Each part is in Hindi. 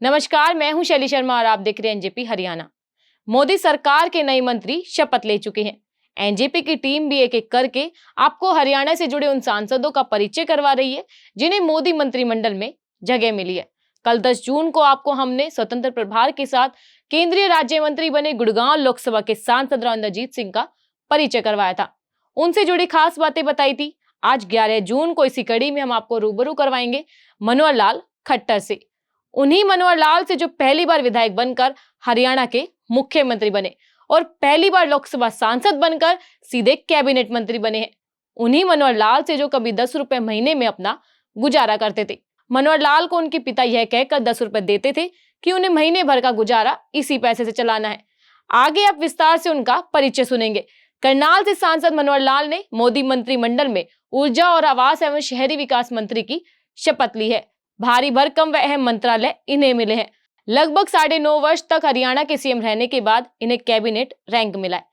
नमस्कार, मैं हूं शैली शर्मा और आप देख रहे हैं एनजेपी हरियाणा। मोदी सरकार के नए मंत्री शपथ ले चुके हैं। एनजेपी की टीम भी एक एक करके आपको हरियाणा से जुड़े उन सांसदों का परिचय करवा रही है जिन्हें मोदी मंत्रिमंडल में जगह मिली है। कल 10 जून को आपको हमने स्वतंत्र प्रभार के साथ केंद्रीय राज्य मंत्री बने गुड़गांव लोकसभा के सांसद राव इंद्रजीत सिंह का परिचय करवाया था, उनसे जुड़ी खास बातें बताई थी। आज 11 जून को इसी कड़ी में हम आपको रूबरू करवाएंगे मनोहर लाल खट्टर से। उन्हीं मनोहर लाल से जो पहली बार विधायक बनकर हरियाणा के मुख्यमंत्री बने और पहली बार लोकसभा सांसद बनकर सीधे कैबिनेट मंत्री बने हैं। उन्हीं मनोहर लाल से जो कभी 10 रुपए महीने में अपना गुजारा करते थे। मनोहर लाल को उनके पिता यह कहकर 10 रुपए देते थे कि उन्हें महीने भर का गुजारा इसी पैसे से चलाना है। आगे आप विस्तार से उनका परिचय सुनेंगे। करनाल से सांसद मनोहर लाल ने मोदी मंत्रिमंडल में ऊर्जा और आवास एवं शहरी विकास मंत्री की शपथ ली है। भारी भरकम व अहम मंत्रालय इन्हें मिले हैं। लगभग 9.5 वर्ष तक हरियाणा के सीएम रहने के बाद इन्हें कैबिनेट रैंक मिला है।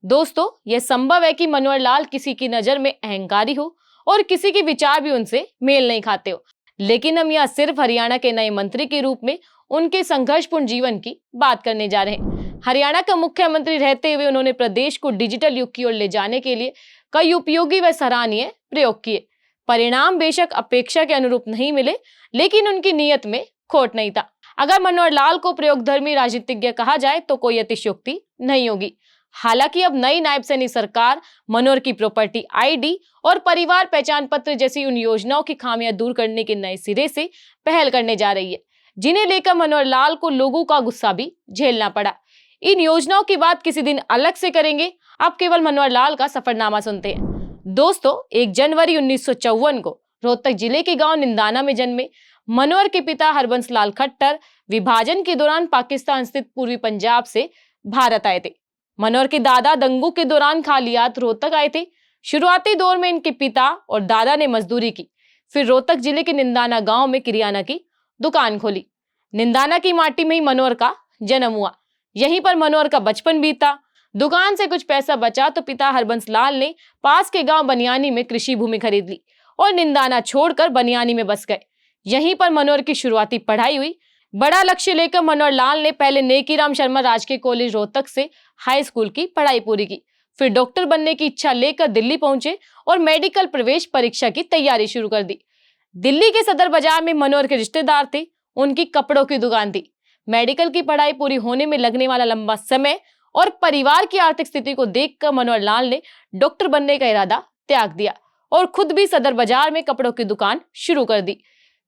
दोस्तों, यह संभव है कि मनोहर लाल किसी की नजर में अहंकारी हो और किसी के विचार भी उनसे मेल नहीं खाते हो, लेकिन हम यहाँ सिर्फ हरियाणा के नए मंत्री के रूप में उनके संघर्षपूर्ण जीवन की बात करने जा रहे हैं। हरियाणा का मुख्यमंत्री रहते हुए उन्होंने प्रदेश को डिजिटल युग की ओर ले जाने के लिए कई उपयोगी व सराहनीय प्रयोग किए। परिणाम बेशक अपेक्षा के अनुरूप नहीं मिले, लेकिन उनकी नीयत में खोट नहीं था। अगर मनोहर लाल को प्रयोगधर्मी राजनीतिज्ञ कहा जाए तो कोई अतिशयोक्ति नहीं होगी। हालांकि अब नई नायब सैनी सरकार मनोहर की प्रॉपर्टी आईडी और परिवार पहचान पत्र जैसी उन योजनाओं की खामियां दूर करने के नए सिरे से पहल करने जा रही है, जिन्हें लेकर मनोहर लाल को लोगों का गुस्सा भी झेलना पड़ा। इन योजनाओं की बात किसी दिन अलग से करेंगे। आप केवल मनोहर लाल का सफरनामा सुनते हैं। दोस्तों, 1 जनवरी 1954 को रोहतक जिले के गांव निंदाना में जन्मे मनोहर के पिता हरबंस लाल खट्टर विभाजन के दौरान पाकिस्तान स्थित पूर्वी पंजाब से भारत आए थे। मनोहर के दादा दंगों के दौरान खालियात रोहतक आए थे। शुरुआती दौर में इनके पिता और दादा ने मजदूरी की, फिर रोहतक जिले के निंदाना गांव में किरियाना की दुकान खोली। निंदाना की माटी में ही मनोहर का जन्म हुआ। यहीं पर मनोहर का बचपन बीता। दुकान से कुछ पैसा बचा तो पिता हरबंस लाल ने पास के गांव बनियानी में कृषि भूमि खरीद ली और निंदाना छोड़कर बनियानी में बस गए। यहीं पर मनोहर की शुरुआती पढ़ाई हुई। बड़ा लक्ष्य लेकर मनोहर लाल ने पहले नेकीराम शर्मा राजकीय कॉलेज रोहतक से हाई स्कूल की पढ़ाई पूरी की। फिर डॉक्टर बनने की इच्छा लेकर दिल्ली पहुंचे और मेडिकल प्रवेश परीक्षा की तैयारी शुरू कर दी। दिल्ली के सदर बाजार में मनोहर के रिश्तेदार थे, उनकी कपड़ों की दुकान थी। मेडिकल की पढ़ाई पूरी होने में लगने वाला लंबा समय और परिवार की आर्थिक स्थिति को देखकर मनोहर लाल ने डॉक्टर बनने का इरादा त्याग दिया और खुद भी सदर बाजार में कपड़ों की दुकान शुरू कर दी।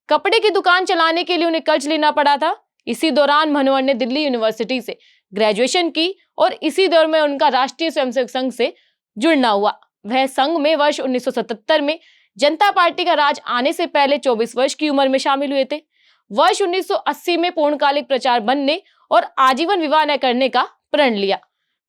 कपड़े की दुकान चलाने के लिए उन्हें कर्ज लेना पड़ा था। इसी दौरान मनोहर ने दिल्ली यूनिवर्सिटी से ग्रेजुएशन की और इसी दौर में उनका राष्ट्रीय स्वयंसेवक संघ से जुड़ना हुआ। वह संघ में वर्ष 1977 में जनता पार्टी का राज आने से पहले 24 वर्ष की उम्र में शामिल हुए थे। वर्ष 1980 में पूर्णकालिक प्रचार बनने और आजीवन विवाह न करने का प्रण लिया।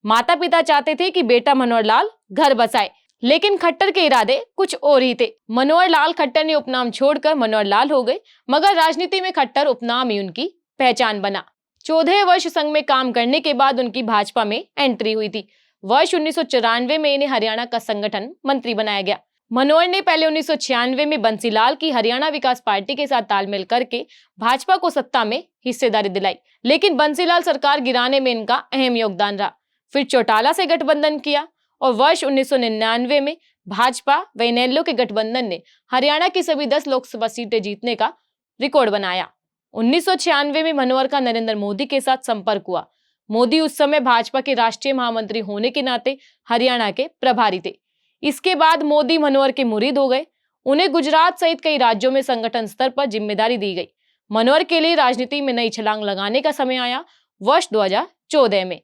माता पिता चाहते थे कि बेटा मनोहर लाल घर बसाए, लेकिन खट्टर के इरादे कुछ और ही थे। मनोहर लाल खट्टर ने उपनाम छोड़कर मनोहर लाल हो गए, मगर राजनीति में खट्टर उपनाम ही उनकी पहचान बना। 14 वर्ष संघ में काम करने के बाद उनकी भाजपा में एंट्री हुई थी। वर्ष 1994 में इन्हें हरियाणा का संगठन मंत्री बनाया गया। मनोहर ने पहले 1996 में बंसीलाल की हरियाणा विकास पार्टी के साथ तालमेल करके भाजपा को सत्ता में हिस्सेदारी दिलाई, लेकिन बंसीलाल सरकार गिराने में इनका अहम योगदान रहा। फिर चौटाला से गठबंधन किया और वर्ष 1999 में भाजपा व इनेलो के गठबंधन ने हरियाणा की सभी 10 लोकसभा सीटें जीतने का रिकॉर्ड बनाया। 1996 में मनोहर का नरेंद्र मोदी के साथ संपर्क हुआ। मोदी उस समय भाजपा के राष्ट्रीय महामंत्री होने के नाते हरियाणा के प्रभारी थे। इसके बाद मोदी मनोहर के मुरीद हो गए। उन्हें गुजरात सहित कई राज्यों में संगठन स्तर पर जिम्मेदारी दी गई। मनोहर के लिए राजनीति में नई छलांग लगाने का समय आया। वर्ष 2014 में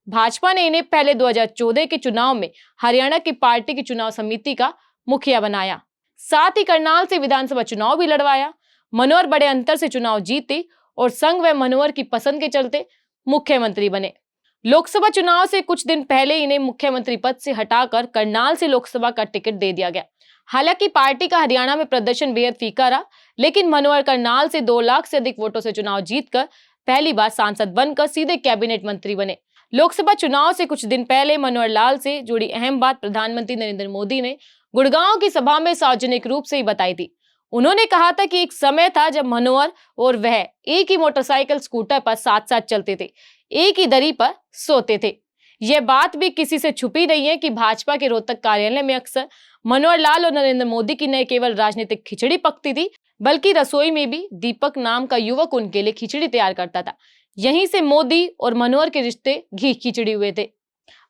भाजपा ने इन्हें पहले 2014 के चुनाव में हरियाणा की पार्टी की चुनाव समिति का मुखिया बनाया। साथ ही करनाल से विधानसभा चुनाव भी लड़वाया। मनोहर बड़े अंतर से चुनाव जीते और संघ व मनोहर की पसंद के चलते मुख्यमंत्री बने। लोकसभा चुनाव से कुछ दिन पहले इन्हें मुख्यमंत्री पद से हटाकर करनाल से लोकसभा का टिकट दे दिया गया। हालांकि पार्टी का हरियाणा में प्रदर्शन बेहद फीका रहा, लेकिन मनोहर करनाल से 2 लाख से अधिक वोटों से चुनाव जीतकर पहली बार सांसद बनकर सीधे कैबिनेट मंत्री बने। लोकसभा चुनाव से कुछ दिन पहले मनोहर लाल से जुड़ी अहम बात प्रधानमंत्री नरेंद्र मोदी ने गुड़गांव की सभा में सार्वजनिक रूप से ही बताई थी। उन्होंने कहा था कि एक समय था जब मनोहर और वह एक ही मोटरसाइकिल स्कूटर पर साथ साथ चलते थे, एक ही दरी पर सोते थे। यह बात भी किसी से छुपी नहीं है कि भाजपा के रोहतक कार्यालय में अक्सर मनोहर लाल और नरेंद्र मोदी की न केवल राजनीतिक खिचड़ी पकती थी, बल्कि रसोई में भी दीपक नाम का युवक उनके लिए खिचड़ी तैयार करता था। यहीं से मोदी और मनोहर के रिश्ते घी खिचड़ी हुए थे।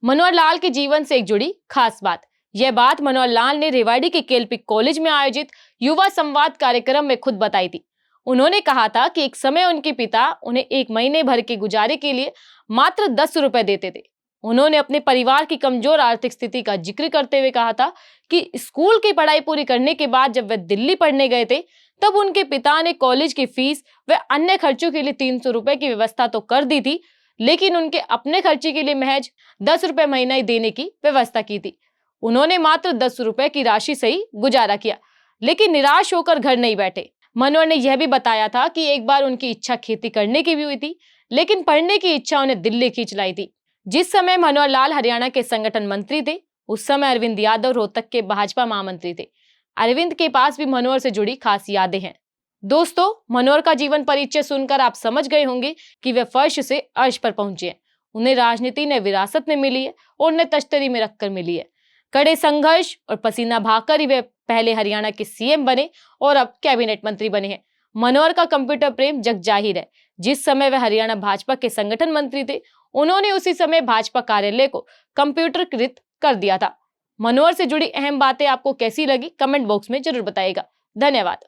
मनोहर लाल के जीवन से एक जुड़ी खास बात। यह बात मनोहर लाल ने रेवाड़ी के केएलपी कॉलेज में आयोजित युवा संवाद कार्यक्रम में खुद बताई थी। उन्होंने कहा था कि एक समय उनके पिता उन्हें एक महीने भर के गुजारे के लिए मात्र 10 रुपए देते थे। उन्होंने अपने परिवार की कमजोर आर्थिक स्थिति का जिक्र करते हुए कहा था कि स्कूल की पढ़ाई पूरी करने के बाद जब वे दिल्ली पढ़ने गए थे, तब उनके पिता ने कॉलेज की फीस व अन्य खर्चों के लिए 300 रुपए की व्यवस्था तो कर दी थी, लेकिन उनके अपने खर्चे के लिए महज 10 रुपए महीना ही देने की व्यवस्था की थी। उन्होंने मात्र 10 रुपए की राशि से ही गुजारा किया, लेकिन निराश होकर घर नहीं बैठे। मनोहर ने यह भी बताया था कि एक बार उनकी इच्छा खेती करने की भी हुई थी, लेकिन पढ़ने की इच्छा उन्हें दिल्ली खींच लाई थी। जिस समय मनोहर लाल हरियाणा के संगठन मंत्री थे, उस समय अरविंद यादव रोहतक के भाजपा महामंत्री थे। अरविंद के पास भी मनोहर से जुड़ी खास यादें हैं। दोस्तों, मनोहर का जीवन परिचय सुनकर आप समझ गए होंगे कि वे फर्श से अर्श पर पहुंचे हैं। उन्हें राजनीति ने विरासत में मिली है और उन्हें तश्तरी में रखकर मिली है। कड़े संघर्ष और पसीना बहाकर ही वे पहले हरियाणा के सीएम बने और अब कैबिनेट मंत्री बने हैं। मनोहर का कंप्यूटर प्रेम जग जाहिर है। जिस समय वे हरियाणा भाजपा के संगठन मंत्री थे, उन्होंने उसी समय भाजपा कार्यालय को कंप्यूटरीकृत कर दिया था। मनोहर से जुड़ी अहम बातें आपको कैसी लगी, कमेंट बॉक्स में जरूर बताइएगा। धन्यवाद।